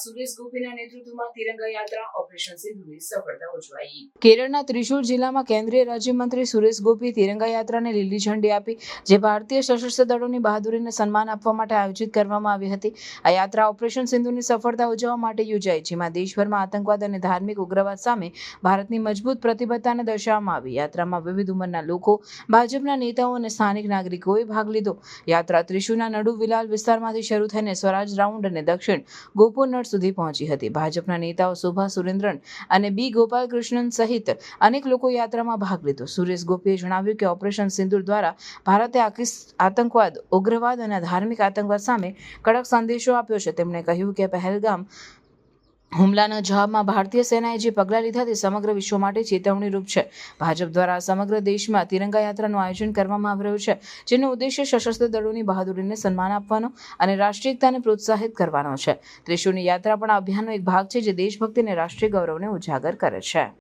સુરેશ ગોપીના નેતૃત્વમાં તિરંગા યાત્રા ઓપરેશન સિંધુની સફળતા ઉજવાઈ। કેરળના ત્રિશુર જિલ્લામાં કેન્દ્રીય રાજ્યમંત્રી સુરેશ ગોપી તિરંગા યાત્રાને લીલી ઝંડી આપી, જે ભારતીય સશસ્ત્ર દળોની બહાદુરીને સન્માન આપવા માટે આયોજિત કરવામાં આવી હતી। આ યાત્રા ઓપરેશન સિંધુની સફળતા ઉજવવા માટે યોજાઈ, જેમાં દેશભરમાં આતંકવાદ અને ધાર્મિક ઉગ્રવાદ સામે ભારતની મજબૂત પ્રતિબદ્ધતાને દર્શાવવામાં આવી। યાત્રામાં વિવિધ ઉંમરના લોકો, ભાજપના નેતાઓ અને સ્થાનિક નાગરિકોએ ભાગ લીધો। યાત્રા ત્રિશુરના નડુ વિલાલ વિસ્તારમાંથી શરૂ થઈને સ્વરાજ રાઉન્ડ અને દક્ષિણ ગોપુનડ સુધી પહોંચી હતી। ભાજપના નેતાઓ શોભા સુરેન્દ્રન અને બી ગોપાલકૃષ્ણન સહિત અનેક લોકો યાત્રામાં ભાગ લીધો। સુરેશ ગોપીએ જણાવ્યું કે ઓપરેશન સિંદૂર દ્વારા ભારતે આતંકવાદ, ઉગ્રવાદ અને ધાર્મિક આતંકવાદ સામે કડક સંદેશો આપ્યો છે। તેમણે કહ્યું કે પહેલગામ હુમલાના જવાબમાં ભારતીય સેનાએ જે પગલાં લીધા તે સમગ્ર વિશ્વ માટે ચેતવણીરૂપ છે। ભાજપ દ્વારા સમગ્ર દેશમાં તિરંગા યાત્રાનું આયોજન કરવામાં આવી રહ્યું છે, જેનો ઉદ્દેશ્ય સશસ્ત્ર દળોની બહાદુરીને સન્માન આપવાનો અને રાષ્ટ્રીય એકતાને પ્રોત્સાહિત કરવાનો છે। ત્રિશુળની યાત્રા પણ આ અભિયાનનો એક ભાગ છે, જે દેશભક્તિ અને રાષ્ટ્રીય ગૌરવને ઉજાગર કરે છે।